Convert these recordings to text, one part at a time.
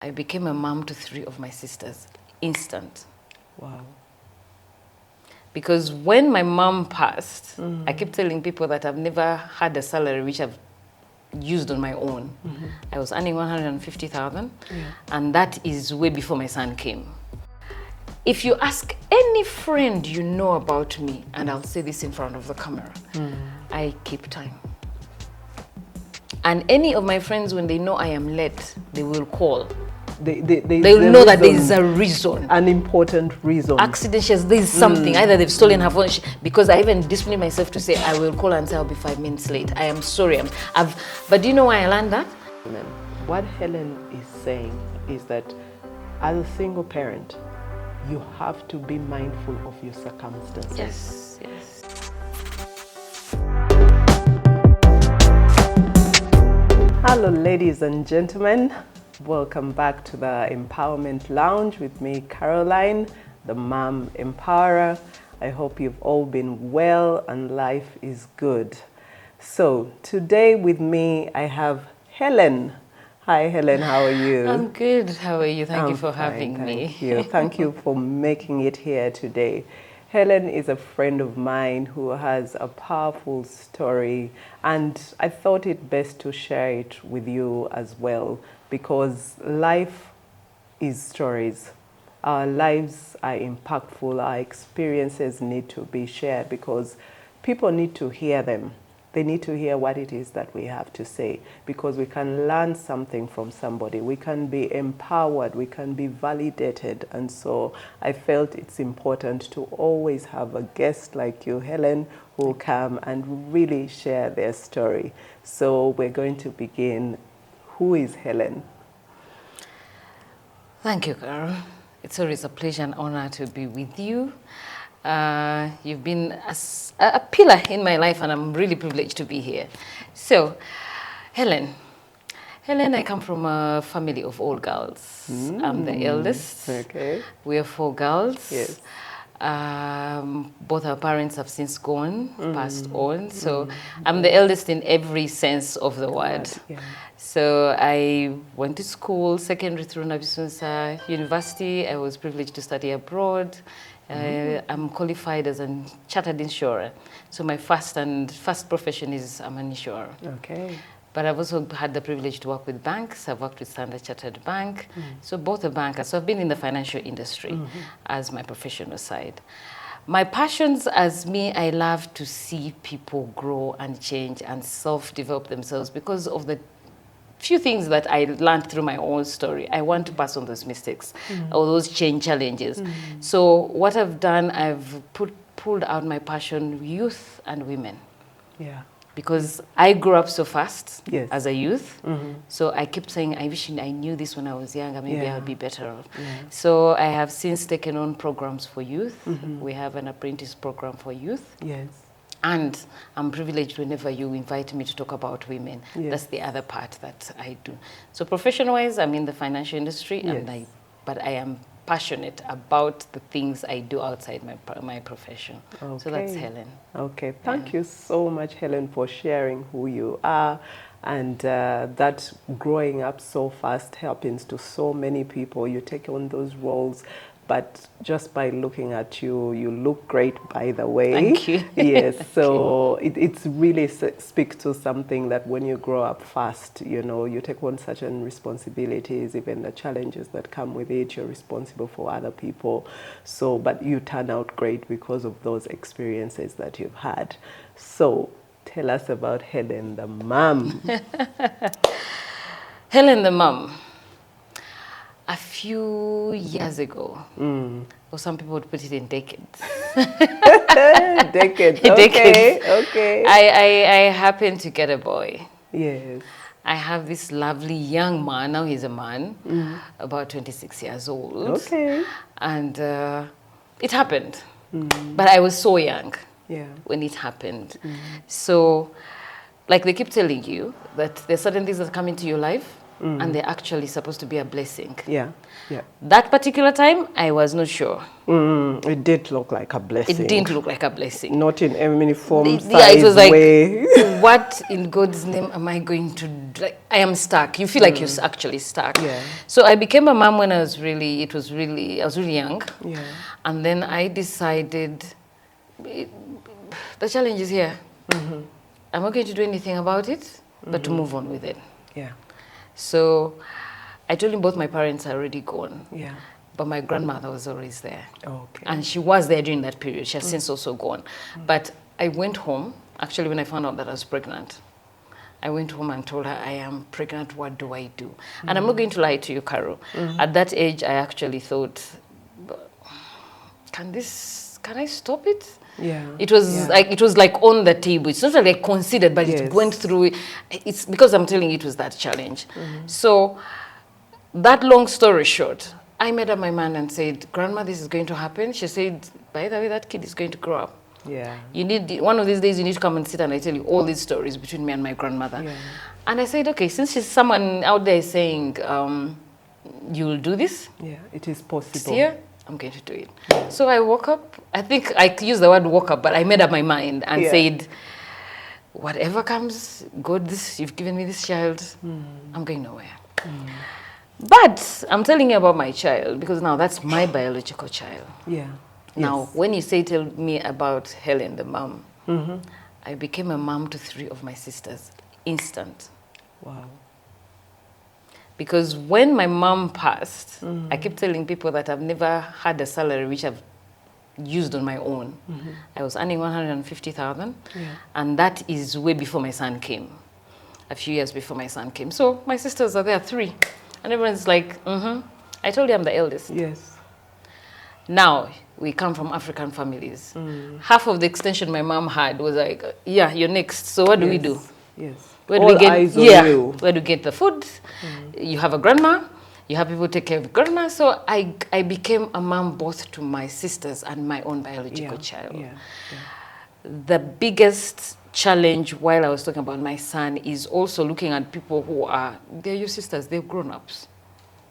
I became a mom to 3 of my sisters, instant. Wow. Because when my mom passed, I keep telling people that I've never had a salary which I've used on my own. I was earning 150,000, and that is way before my son came. If you ask any friend you know about me, and I'll say this in front of the camera, I keep time. And any of my friends, when they know I am late, they will call. They'll know that there is a reason. An important reason. Accidents, there is something. Either they've stolen her phone, because I even discipline myself to say, I will call and say I'll be 5 minutes late. I am sorry. But do you know why I learned that? What Helen is saying is that as a single parent, you have to be mindful of your circumstances. Yes, yes. Hello, ladies and gentlemen. Welcome back to the Empowerment Lounge with me, Caroline, the Mom Empowerer. I hope you've all been well and life is good. So today with me, I have Helen. Hi, Helen. How are you? I'm good. How are you? Thank you for fine, having me. Thank you. Thank you for making it here today. Helen is a friend of mine who has a powerful story, and I thought it best to share it with you as well, because life is stories. Our lives are impactful. Our experiences need to be shared because people need to hear them. They need to hear what it is that we have to say, because we can learn something from somebody. We can be empowered, we can be validated. And so I felt it's important to always have a guest like you, Helen, who will come and really share their story. So we're going to begin. Who is Helen? Thank you, Carol. It's always a pleasure and honor to be with you. You've been a pillar in my life, and I'm really privileged to be here. So, Helen, I come from a family of all girls. I'm the eldest. Okay. We are 4 girls. Yes. Both our parents have since gone, passed on. So I'm the eldest in every sense of the word. Yeah. So I went to school, secondary through Nabisunsa University. I was privileged to study abroad. I'm qualified as a chartered insurer. So my first profession is I'm an insurer. Okay. But I've also had the privilege to work with banks. I've worked with Standard Chartered Bank. So both a banker. So I've been in the financial industry as my professional side. My passions as me, I love to see people grow and change and self-develop themselves because of the few things that I learned through my own story. I want to pass on those mistakes or those change challenges. So what I've done, I've pulled out my passion, youth and women. Yeah. Because I grew up so fast Yes. as a youth. So I kept saying, I wish I knew this when I was younger, maybe Yeah. I would be better off. Yeah. So I have since taken on programs for youth. We have an apprentice program for youth. Yes. And I'm privileged whenever you invite me to talk about women. Yes. That's the other part that I do. So profession-wise, I'm in the financial industry, Yes. but I am passionate about the things I do outside my profession. Okay. So that's Helen. Okay. Thank you so much, Helen, for sharing who you are. And that growing up so fast happens to so many people. You take on those roles. But just by looking at you, you look great, by the way. Thank you. Yes, so it's really speaks to something that when you grow up fast, you know, you take on certain responsibilities, even the challenges that come with it, you're responsible for other people. So, but you turn out great because of those experiences that you've had. So, tell us about Helen the mom. Helen the mom. A few years ago, or some people would put it in decades. Decades, okay, okay. I happened to get a boy. Yes. I have this lovely young man, now he's a man, about 26 years old. Okay. And it happened. But I was so young when it happened. So, like they keep telling you, that there's certain things that come into your life, and they're actually supposed to be a blessing. Yeah, yeah. That particular time, I was not sure. It did look like a blessing. It didn't look like a blessing. Not in any form, size, yeah, it was like, way. what in God's name am I going to do? Like, I am stuck. You feel like you're actually stuck. Yeah. So I became a mom when I was really young. Yeah. And then I decided, the challenge is here. I'm not going to do anything about it, but to move on with it. Yeah. So I told him both my parents are already gone. Yeah. But my grandmother was always there. Okay. And she was there during that period. She has since also gone. But I went home, actually when I found out that I was pregnant, I went home and told her, I am pregnant, what do I do? And I'm not going to lie to you, Caro. At that age, I actually thought, can I stop it? Yeah. It was like on the table. It's not like I considered, but it went through it. It's because I'm telling you, it was that challenge. So that long story short, I made up my mind and said, Grandma, this is going to happen. She said, by the way, that kid is going to grow up. Yeah. You need, one of these days, you need to come and sit and I tell you all these stories between me and my grandmother. Yeah. And I said, okay, since she's someone out there saying, you'll do this. Yeah, it is possible. Here, I'm going to do it. Yeah. So I woke up. I think I used the word woke up, but I made up my mind and said, whatever comes, God, you've given me this child, I'm going nowhere. But I'm telling you about my child because now that's my biological child. Yeah. Now, when you tell me about Helen, the mom, I became a mom to 3 of my sisters, instant. Wow. Because when my mom passed, I keep telling people that I've never had a salary which I've used on my own. I was earning 150,000, and that is way before my son came, a few years before my son came. So my sisters are there, 3. And everyone's like, I told you I'm the eldest. Yes. Now, we come from African families. Half of the extension my mom had was like, yeah, you're next. So what do we do? Yes. Where do we get, where do we get the food? You have a grandma. You have people take care of grandma. So I became a mom both to my sisters and my own biological child. Yeah. Yeah. The biggest challenge while I was talking about my son is also looking at people who they're your sisters, they're grown-ups.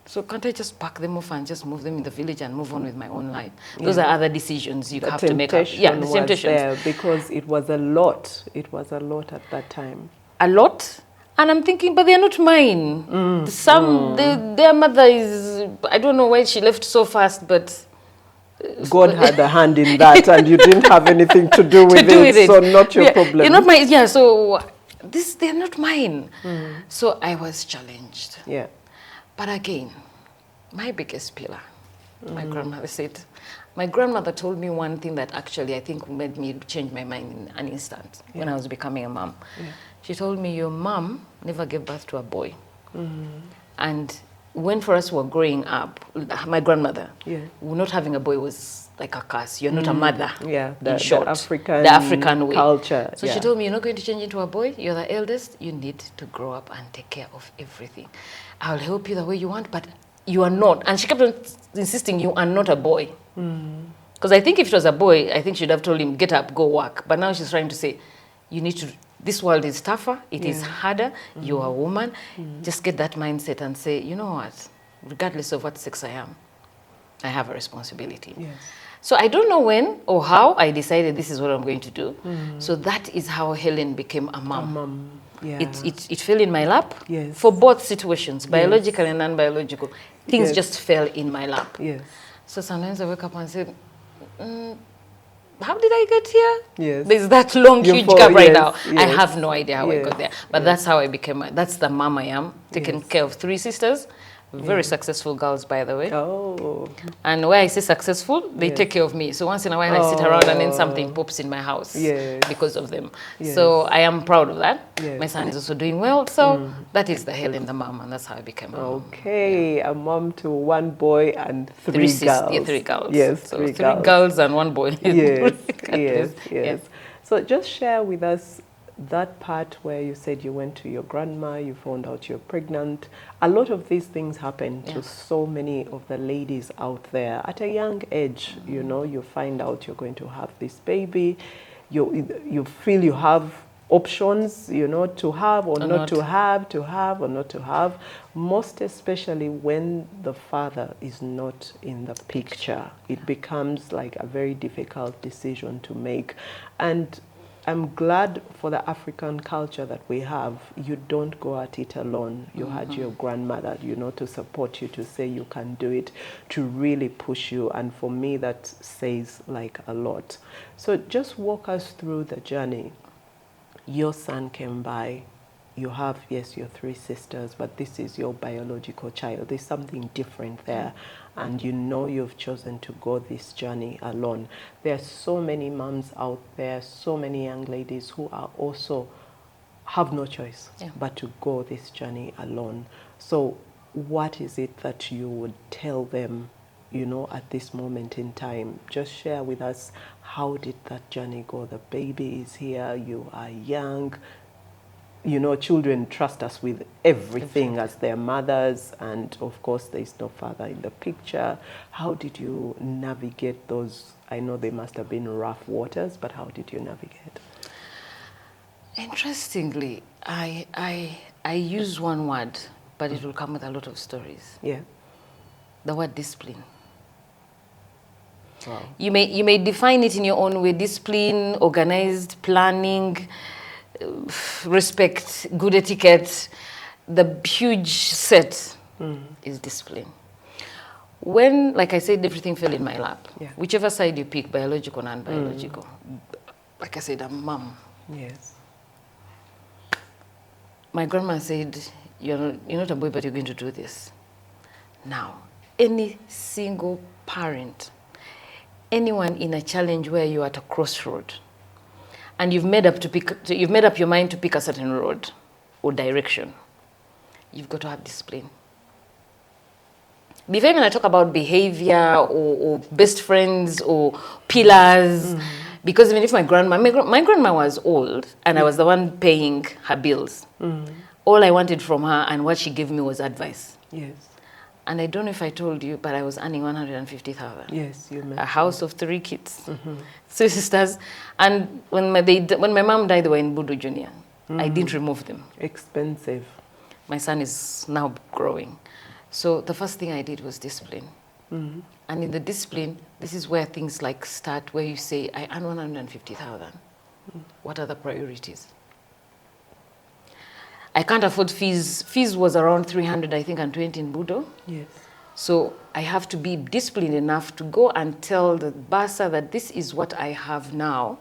So can't I just pack them off and just move them in the village and move on with my own life? Those are other decisions you have to make up. Yeah, the temptations. There because it was a lot. It was a lot at that time. A lot? And I'm thinking, but they're not mine. Their mother is, I don't know why she left so fast, but... God had a hand in that and you didn't have anything to do with it, so not your problem. You're not mine, so they're not mine. So I was challenged. Yeah. But again, my biggest pillar, my grandmother said, my grandmother told me one thing that actually I think made me change my mind in an instant when I was becoming a mom. Yeah. She told me, your mom never gave birth to a boy. And when for us were growing up, my grandmother, not having a boy was like a curse. You're not a mother. Yeah, in short, the African way. Culture. So she told me, you're not going to change into a boy. You're the eldest. You need to grow up and take care of everything. I'll help you the way you want, but you are not. And she kept on insisting, you are not a boy. Because I think if it was a boy, I think she'd have told him, get up, go work. But now she's trying to say, you need to, this world is tougher, it is harder, you're a woman. Just get that mindset and say, you know what, regardless of what sex I am, I have a responsibility. Yes. So I don't know when or how I decided this is what I'm going to do. So that is how Helen became a mom. Yeah. It fell in my lap for both situations, biological and non-biological. Things just fell in my lap. Yes. So sometimes I wake up and say, how did I get here? Yes. There's that long, huge gap right now. I have no idea how I got there. But that's how I became, that's the mom I am, taking care of 3 sisters. Very successful girls, by the way. Oh. And where I say successful, they take care of me. So once in a while, I sit around and then something pops in my house because of them. So I am proud of that. My son is also doing well. So that is the Helen, the mom, and that's how I became a mom. Okay, a mom to 1 boy and 3 girls. Yeah, 3 girls. Yes, so 3 girls and 1 boy. Yes. So just share with us that part where you said you went to your grandma, you found out you're pregnant. A lot of these things happen to so many of the ladies out there. At a young age, you know, you find out you're going to have this baby. You feel you have options, you know, to have or not to have, to have or not to have, most especially when the father is not in the picture. It becomes like a very difficult decision to make. And I'm glad for the African culture that we have, you don't go at it alone. You had your grandmother, you know, to support you, to say you can do it, to really push you. And for me, that says like a lot. So just walk us through the journey. Your son came by. You have, yes, your 3 sisters, but this is your biological child. There's something different there. And you know you've chosen to go this journey alone. There are so many moms out there, so many young ladies who are also have no choice but to go this journey alone. So what is it that you would tell them, you know, at this moment in time? Just share with us, how did that journey go? The baby is here, you are young. You know, children trust us with everything as their mothers, and of course there is no father in the picture. How did you navigate those? I know they must have been rough waters, but how did you navigate? Interestingly, I use one word, but it will come with a lot of stories. Yeah. The word discipline. Wow. You may define it in your own way: discipline, organized, planning, respect, good etiquette. The huge set is discipline. When, like I said, everything fell in my lap, whichever side you pick, biological, non-biological, like I said, I'm a mom. Yes. My grandma said, you're not a boy, but you're going to do this. Now, any single parent, anyone in a challenge where you're at a crossroad, and you've made up your mind to pick a certain road or direction, you've got to have discipline. Before even I talk about behavior or best friends or pillars, because even if my grandma was old and I was the one paying her bills, all I wanted from her and what she gave me was advice. Yes. And I don't know if I told you, but I was earning 150,000. Yes, you mentioned. A house of 3 kids, 3 sisters. And when my mom died, they were in Budu Junior. I didn't remove them. Expensive. My son is now growing. So the first thing I did was discipline. And in the discipline, this is where things like start, where you say, I earn 150,000. What are the priorities? I can't afford fees. Fees was around 300, I think, and 20 in Budo. Yes. So I have to be disciplined enough to go and tell the bursar that this is what I have now.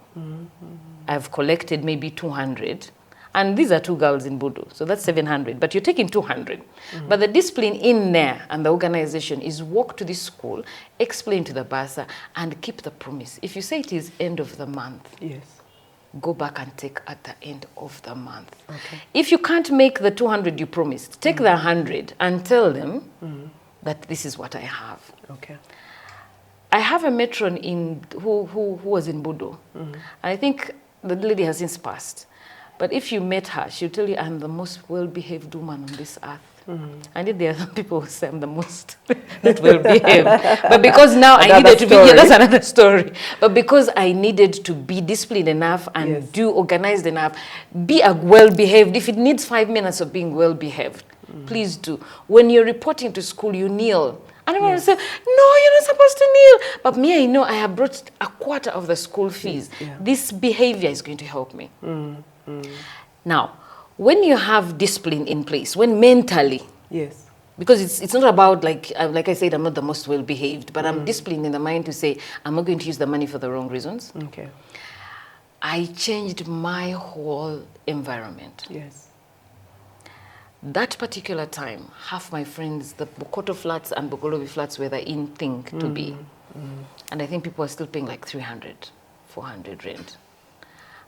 I've collected maybe 200. And these are 2 girls in Budo, so that's 700. But you're taking 200. But the discipline in there and the organization is walk to this school, explain to the bursar, and keep the promise. If you say it is end of the month, Yes. go back and take at the end of the month. Okay. If you can't make the 200 you promised, take the 100 and tell them that this is what I have. Okay. I have a matron who was in Budo. I think the lady has since passed. But if you met her, she'll tell you, I'm the most well-behaved woman on this earth. And yet there are some people who say I'm the most not well-behaved. But because now I needed to be, that's another story. But because I needed to be disciplined enough and do organized enough, be a well-behaved. If it needs 5 minutes of being well-behaved, please do. When you're reporting to school, you kneel. And everyone will say, no, you're not supposed to kneel. But me, I know I have brought a quarter of the school fees. This behavior is going to help me. Now, when you have discipline in place, when mentally, because it's not about, like I said, I'm not the most well-behaved, but I'm disciplined in the mind to say, I'm not going to use the money for the wrong reasons. Okay. I changed my whole environment. Yes. That particular time, half my friends, the Bokoto flats and Bokolobi flats were the in thing to be. And I think people are still paying like 300, 400 rent.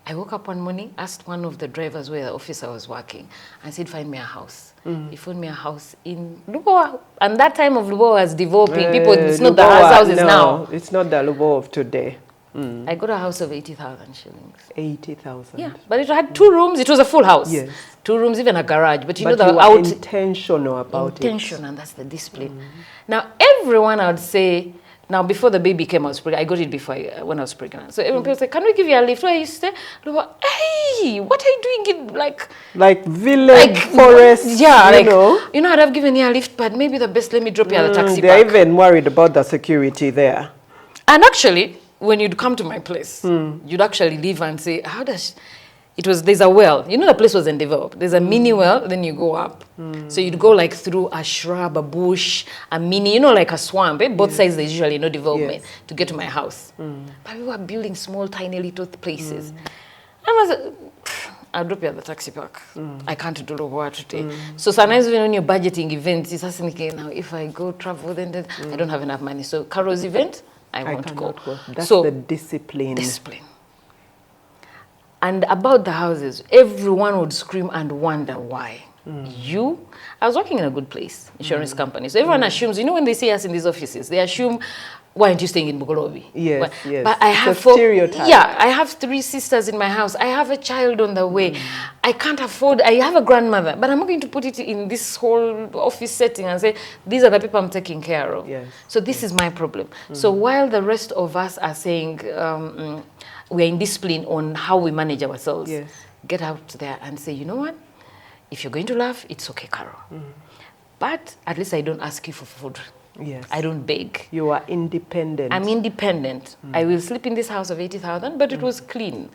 I woke up one morning, asked one of the drivers where the office I was working, and said, find me a house. He found me a house in Lubowa. And that time of Lubowa was developing. People, it's not the houses now. It's not the Lubowa of today. I got a house of 80,000 shillings. 80,000. Yeah, but it had 2 rooms. It was a full house. Yes. 2 rooms, even a garage. But you But know you the were intentional about intention, and that's the discipline. Now, everyone, I would say, now before the baby came, I got it before when I was pregnant. So everyone people say, "Can we give you a lift?" Where you stay? Hey, what are you doing? Like village, forest. Yeah, you know. I'd have given you a lift, but maybe the best, let me drop you at the taxi They're park. even worried about the security there. And actually, when you'd come to my place, you'd actually leave and say, there's a well. The place wasn't developed. There's a mini well, then you go up. So you'd go through a shrub, a bush, a mini, like a swamp. Both sides, there's usually no development to get to my house. But we were building small, tiny little places. I was I'll drop you at the taxi park. I can't do what today. So sometimes when you're budgeting events, it's just thinking, now if I go travel, then I don't have enough money. So Carol's event, I won't go. That's the discipline. Discipline. And about the houses, everyone would scream and wonder why. I was working in a good place, insurance company. So everyone assumes, when they see us in these offices, they assume, why aren't you staying in Bugolobi? Yes, yes. But I have stereotype. Yeah, I have 3 sisters in my house. I have a child on the way. I can't afford, I have a grandmother, but I'm not going to put it in this whole office setting and say, these are the people I'm taking care of. Yes. So this is my problem. So while the rest of us are saying, we're in discipline on how we manage ourselves, get out there and say, you know what? If you're going to laugh, it's okay, Carol. But at least I don't ask you for food. Yes. I don't beg. You are independent. I'm independent. I will sleep in this house of 80,000, but it was clean.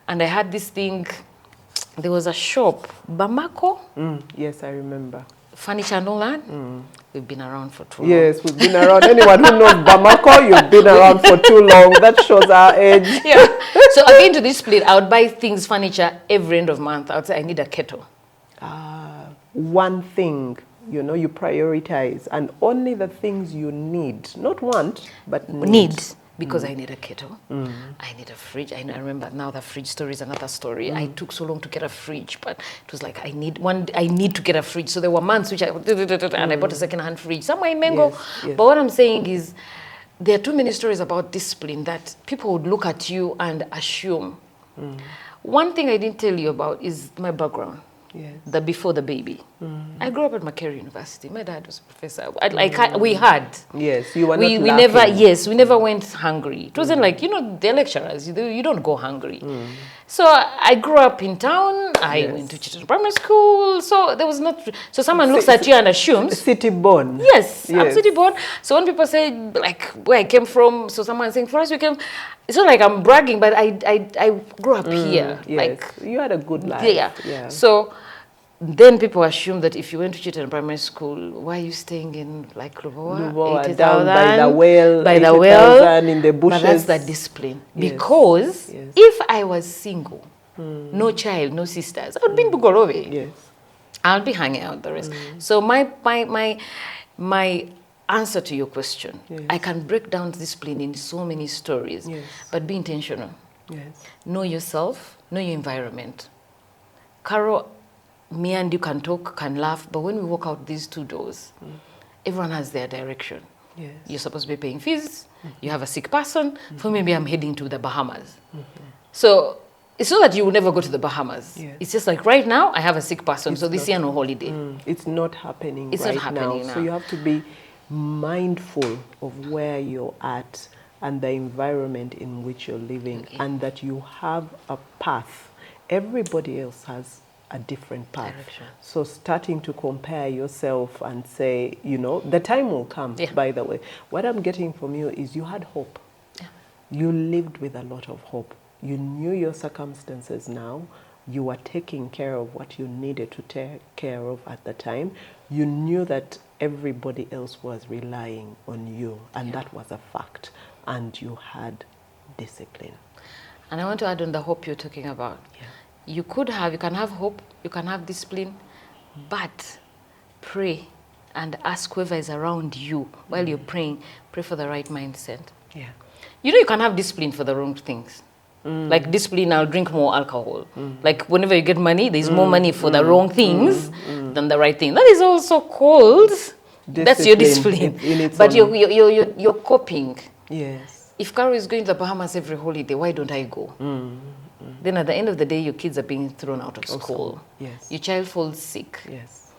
And I had this thing, there was a shop, Bamako. Yes, I remember. Furniture and all that. We've been around for too long. Yes, we've been around. Anyone who knows Bamako, you've been around for too long. That shows our age. Yeah. So again, to this split, I would buy things, furniture, every end of month. I would say, I need a kettle. One thing, you prioritize, and only the things you need, not want, but need. Because I need a kettle, I need a fridge. I remember now the fridge story is another story. I took so long to get a fridge, but it was like I need to get a fridge. So there were months which and I bought a second-hand fridge somewhere in Mengo. Yes. But what I'm saying is, there are too many stories about discipline that people would look at you and assume. One thing I didn't tell you about is my background. Yes. Before the baby. I grew up at Macquarie University. My dad was a professor. We had. Yes, you were we never went hungry. It wasn't like, they're lecturers. You don't go hungry. So I grew up in town. I went to Chitton Primary School. So there was not. So someone looks at you and assumes. City born. Yes, I'm city born. So when people say where I came from, so someone's saying for us we came. It's not like I'm bragging, but I grew up here. Yes. You had a good life. Yeah. So then people assume that if you went to Chitton Primary School, why are you staying in Lubowa, 80,000, down by the well, in the bushes. But that's the discipline. Because if I was single, no child, no sisters, I would be in Bugolobe. Yes. I'll be hanging out the rest. So my answer to your question, I can break down discipline in so many stories, but be intentional. Yes. Know yourself, know your environment. Carol, me and you can talk, can laugh, but when we walk out these 2 doors, everyone has their direction. Yes. You're supposed to be paying fees, you have a sick person, for maybe I'm heading to the Bahamas. So it's not that you will never go to the Bahamas. Yes. It's just like right now, I have a sick person, so this year no holiday. It's not happening it's right not happening now. So you have to be mindful of where you're at and the environment in which you're living, and that you have a path. Everybody else has a different path. Direction. So starting to compare yourself and say, the time will come, by the way. What I'm getting from you is you had hope. Yeah. You lived with a lot of hope. You knew your circumstances now. You were taking care of what you needed to take care of at the time. You knew that everybody else was relying on you, and that was a fact. And you had discipline. And I want to add on the hope you're talking about. Yeah. You can have hope, you can have discipline, but pray and ask whoever is around you while you're praying, pray for the right mindset. Yeah. You can have discipline for the wrong things. Like discipline, I'll drink more alcohol. Like whenever you get money, there's more money for the wrong things than the right thing. That is also called, that's your discipline. But you're coping. Yes. if Caro is going to the Bahamas every holiday, why don't I go? Then at the end of the day, your kids are being thrown out of school. Yes. Your child falls sick. Yes.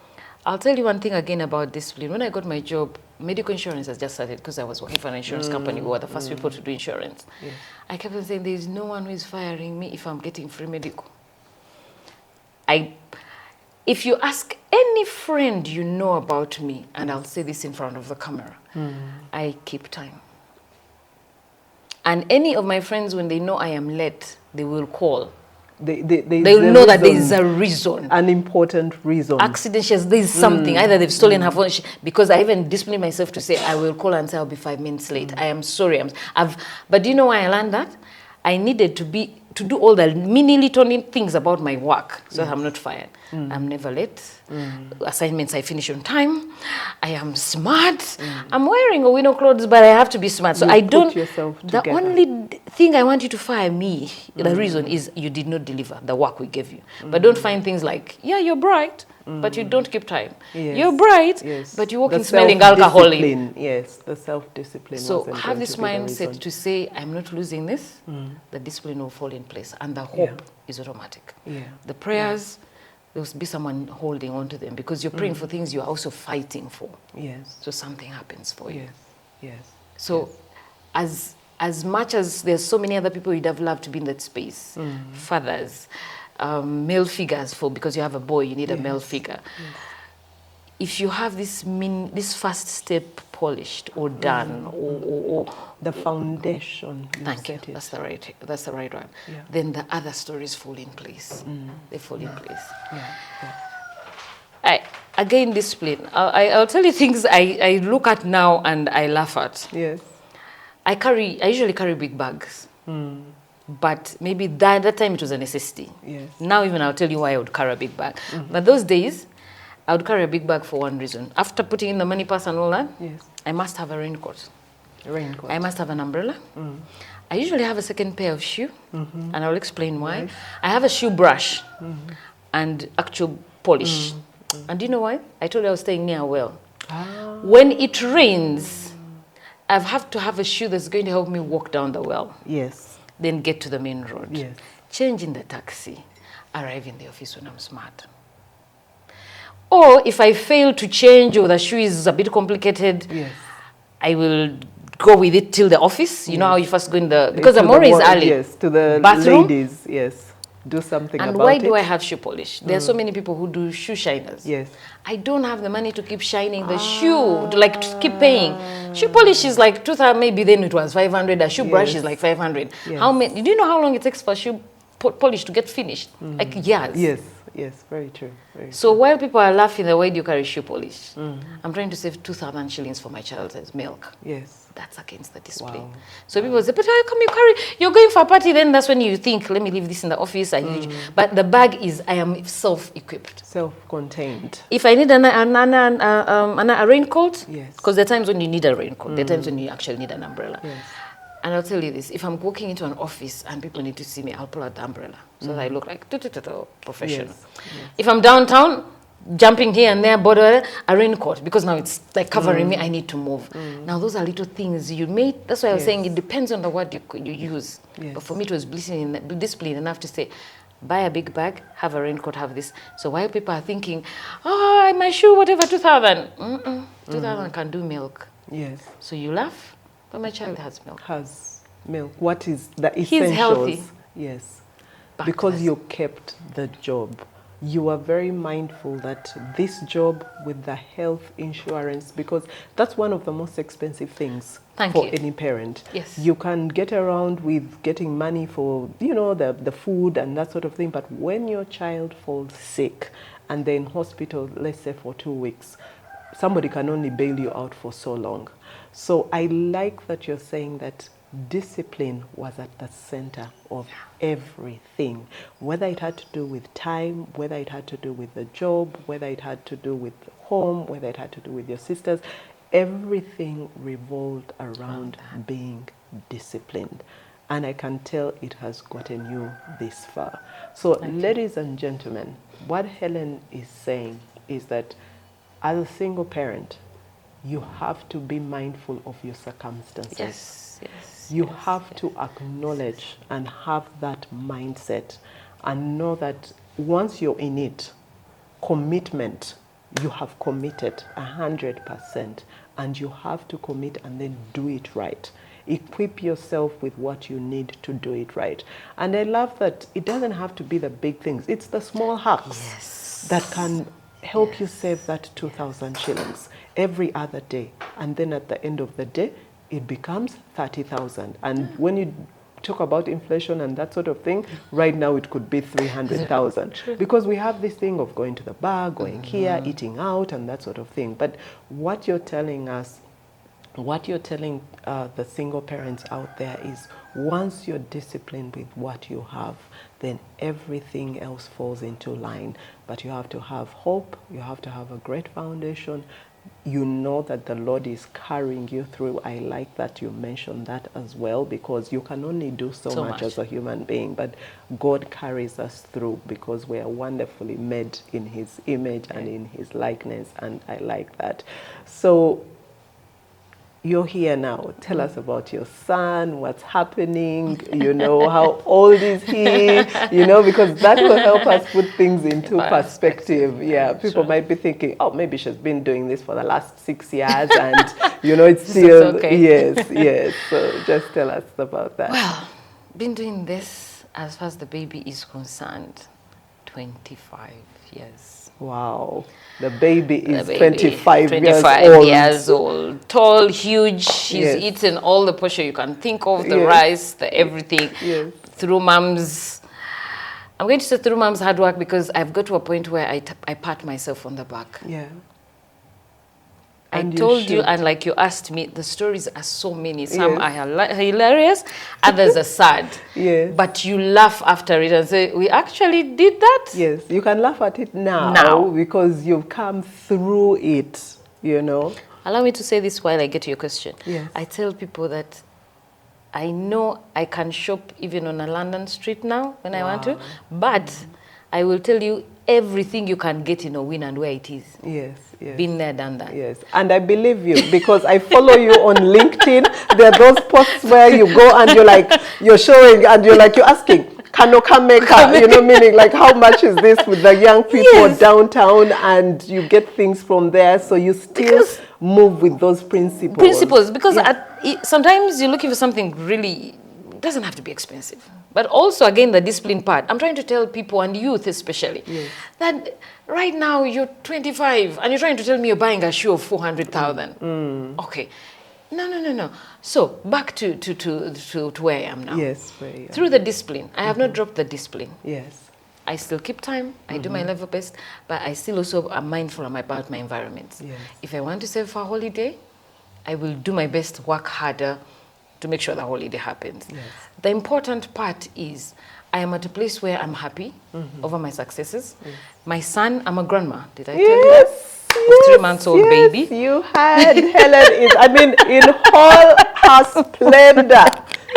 I'll tell you one thing again about discipline. When I got my job, medical insurance has just started because I was working for an insurance company. We were the first people to do insurance. Yes. I kept on saying, there is no one who is firing me if I'm getting free medical. If you ask any friend you know about me, and I'll say this in front of the camera, I keep time. And any of my friends, when they know I am late, they will call. They'll know that there is a reason. An important reason. Accidentally, there is something. Either they've stolen her phone, because I even disciplined myself to say, I will call and say I'll be 5 minutes late. I am sorry. But do you know why I learned that? I needed to do all the mini little things about my work so I'm not fired. I'm never late. Assignments I finish on time. I am smart. I'm wearing a window clothes, but I have to be smart. So you I don't. Put yourself the together. only thing I want you to fire me, the reason is you did not deliver the work we gave you. But don't find things like, yeah, you're bright, but you don't keep time. Yes. You're bright, yes. but you walk The in smelling alcohol. Yes, the self-discipline. So wasn't have going this to be the mindset reason. to say, I'm not losing this. The discipline will fall in place, and the hope is automatic. Yeah. The prayers, there will be someone holding on to them, because you're praying for things you're also fighting for. Yes. So something happens for you. Yes. Yes. So as much as there's so many other people you'd have loved to be in that space, fathers, male figures, because you have a boy, you need a male figure. If you have this first step polished or done, or the foundation. thank you. That's the right one. Yeah. Then the other stories fall in place. They fall in place. Yeah. Again, discipline. I'll tell you things I look at now and I laugh at. Yes. I usually carry big bags. But maybe that time it was a necessity. Yes. Now even I'll tell you why I would carry a big bag. But those days, I would carry a big bag for one reason. After putting in the money purse and all that, Yes. I must have a raincoat. Raincoat. I must have an umbrella. I usually have a second pair of shoe, and I'll explain why. Nice. I have a shoe brush and actual polish. And do you know why? I told you I was staying near a well. When it rains, I have to have a shoe that's going to help me walk down the well. Yes. Then get to the main road. Yes. Change in the taxi. Arrive in the office when I'm smart. Or if I fail to change or the shoe is a bit complicated, Yes. I will go with it till the office. You know how you first go in because To I'm the always wa- early. Yes, to the Bathroom? ladies. Yes. Do something And about why it. do I have shoe polish? There are so many people who do shoe shiners. Yes. I don't have the money to keep shining the shoe, to keep paying. Shoe polish is like 2,000, maybe then it was 500. A shoe brush is like 500. Yes. Do you know how long it takes for shoe polish to get finished? Like years. Yes. Yes. Very true. Very So while people are laughing, the way do you carry shoe polish? I'm trying to save 2,000 shillings for my child's milk. Yes. That's against the discipline. Wow. So people say, but how come you're going for a party, then that's when you think, let me leave this in the office. But the bag is, I am self-equipped. Self-contained. If I need a raincoat, Yes. because there are times when you need a raincoat, there are times when you actually need an umbrella. Yes. And I'll tell you this, if I'm walking into an office and people need to see me, I'll pull out the umbrella so that I look like professional. Yes. If I'm downtown, jumping here and there, border a raincoat, because now it's like covering me, I need to move. Now those are little things you made. That's why I was saying it depends on the word you use. Yes. But for me, it was discipline enough to say, buy a big bag, have a raincoat, have this. So while people are thinking, oh, my shoe, whatever, 2,000. 2,000 can do milk. Yes. So you laugh, but my child has milk. Has milk. What is the essentials? He's healthy. Yes. But Because you kept the job. You are very mindful that this job with the health insurance, because that's one of the most expensive things for any parent. Yes. You can get around with getting money for, the food and that sort of thing. But when your child falls sick and they're in hospital, let's say for 2 weeks, somebody can only bail you out for so long. So I like that you're saying that discipline was at the center of everything, whether it had to do with time, whether it had to do with the job, whether it had to do with home, whether it had to do with your sisters. Everything revolved around being disciplined. And I can tell it has gotten you this far. So ladies and gentlemen, what Helen is saying is that as a single parent, you have to be mindful of your circumstances. Yes, yes. You yes, have yes. to acknowledge and have that mindset and know that once you're in it, commitment, you have committed 100%, and you have to commit and then do it right. Equip yourself with what you need to do it right. And I love that it doesn't have to be the big things. It's the small hacks Yes. that can help you save that 2,000 shillings every other day. And then at the end of the day, it becomes 30,000. And when you talk about inflation and that sort of thing, right now it could be 300,000. Because we have this thing of going to the bar, going here, eating out, and that sort of thing. But what you're telling us, what you're telling the single parents out there is, once you're disciplined with what you have, then everything else falls into line. But you have to have hope, you have to have a great foundation. You know that the Lord is carrying you through. I like that you mentioned that as well, because you can only do so much as a human being, but God carries us through because we are wonderfully made in His image and in His likeness, and I like that. So you're here now. Tell us about your son, what's happening, you know, how old is he, you know, because that will help us put things into perspective. Yeah, people might be thinking, oh, maybe she's been doing this for the last 6 years and, you know, it's still, okay. Yes, yes. So just tell us about that. Well, been doing this as far as the baby is concerned, 25 years. Wow. The baby is 25 years old. Tall, huge. She's eaten all the portion you can think of, the rice, the everything. Yes. Through mom's, I'm going to say through mom's hard work, because I've got to a point where I pat myself on the back. Yeah. I told you, and like you asked me, the stories are so many. Some are hilarious, others are sad. Yes. But you laugh after it and say, we actually did that? Yes, you can laugh at it now because you've come through it, you know. Allow me to say this while I get to your question. Yes. I tell people that I know I can shop even on a London street now when I want to, but I will tell you everything you can get in a win and where it is. Yes, yes. Been there, done that. Yes, and I believe you because I follow you on LinkedIn. There are those posts where you go and you're like, you're showing and you're like, you're asking, Kanoka maker, you know, meaning like how much is this with the young people downtown, and you get things from there, so you still move with those principles. Because sometimes you're looking for something really, it doesn't have to be expensive. But also, again, the discipline part. I'm trying to tell people, and youth especially, that right now you're 25 and you're trying to tell me you're buying a shoe of 400,000. Okay. No. So back to where I am now. Yes, where you are. Through the discipline. I have not dropped the discipline. Yes. I still keep time. I do my level best, but I still also am mindful about my environment. Yes. If I want to save for a holiday, I will do my best to work harder to make sure the holiday happens. Yes. The important part is I am at a place where I'm happy over my successes. Yes. My son, I'm a grandma. Did I tell you that? Of 3 months old baby. You had Helen is, I mean, in all her splendor,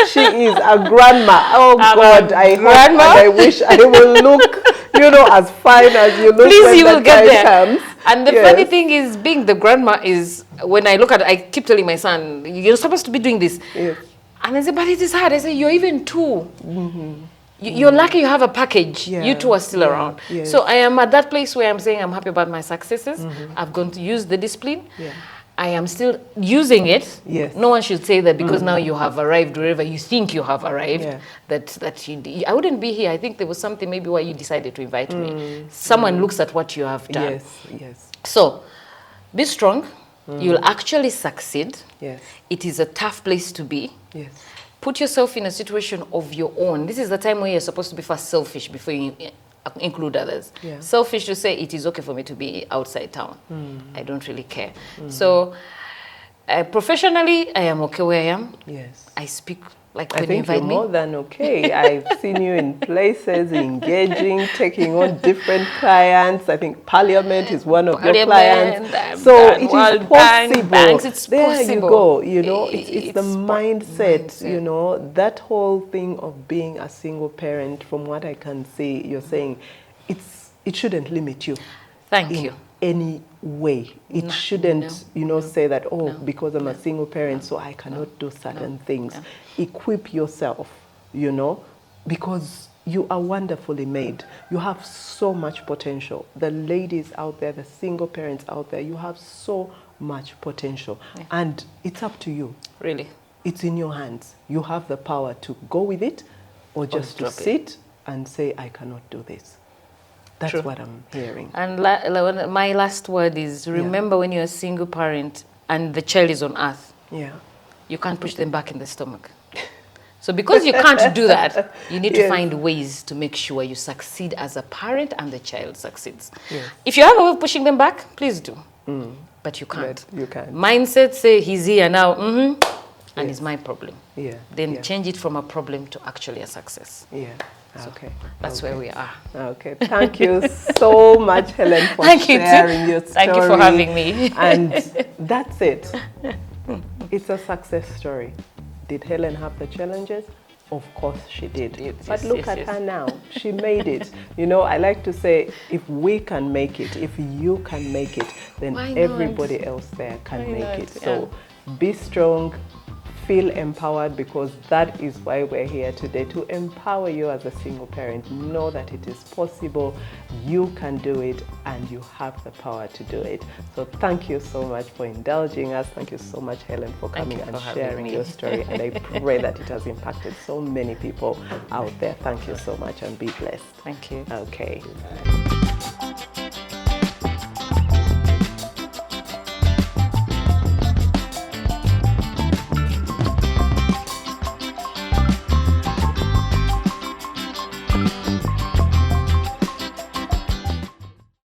she is a grandma. Oh God, I hope and I wish I will look, you know, as fine as you look. Please, when you will get there. Comes. And the funny thing is, being the grandma is, when I look at it, I keep telling my son, you're supposed to be doing this. Yes. And I say, but it is hard. I say, you're even 2. You're lucky you have a package. You two are still around. Yes. So I am at that place where I'm saying I'm happy about my successes. I've gone to use the discipline. I am still using it. Yes. No one should say that because now you have arrived wherever you think you have arrived, that I wouldn't be here. I think there was something maybe why you decided to invite me. Someone looks at what you have done. Yes. So be strong. You'll actually succeed. Yes. It is a tough place to be. Yes. Put yourself in a situation of your own. This is the time where you're supposed to be first selfish before you include others. Selfish to say it is okay for me to be outside town. I don't really care. So professionally, I am okay where I am. Yes. I speak like I when you think invite you're me. more than okay. I've seen you in places, engaging, taking on different clients. I think Parliament is one of your clients. So it is possible. Banks, it's there possible. you go. You know, it's the mindset, you know, that whole thing of being a single parent, from what I can see, you're saying, it shouldn't limit you. Thank you. any way. It shouldn't, say that, because I'm a single parent, so I cannot do certain things. No. Equip yourself, because you are wonderfully made. You have so much potential. The ladies out there, the single parents out there, you have so much potential. Yeah. And it's up to you. Really. It's in your hands. You have the power to go with it or just to sit and say, I cannot do this. That's what I'm hearing. And my last word is, remember when you're a single parent and the child is on earth, you can't push them back in the stomach. So because you can't do that, you need to find ways to make sure you succeed as a parent and the child succeeds. Yes. If you have a way of pushing them back, please do. But you can't. But you can't. Mindset say, he's here now, and it's my problem. Then change it from a problem to actually a success. Okay. That's where we are. Okay. Thank you so much, Helen, for sharing your story. Thank you for having me. And that's it. It's a success story. Did Helen have the challenges? Of course she did. But look at her now. She made it. I like to say, if we can make it, if you can make it, then everybody else there can make it. So be strong. Feel empowered, because that is why we're here today, to empower you as a single parent. Know that it is possible, you can do it, and you have the power to do it. So thank you so much for indulging us. Thank you so much, Helen, for coming and sharing your story. And I pray that it has impacted so many people out there. Thank you so much, and be blessed. Thank you. Okay.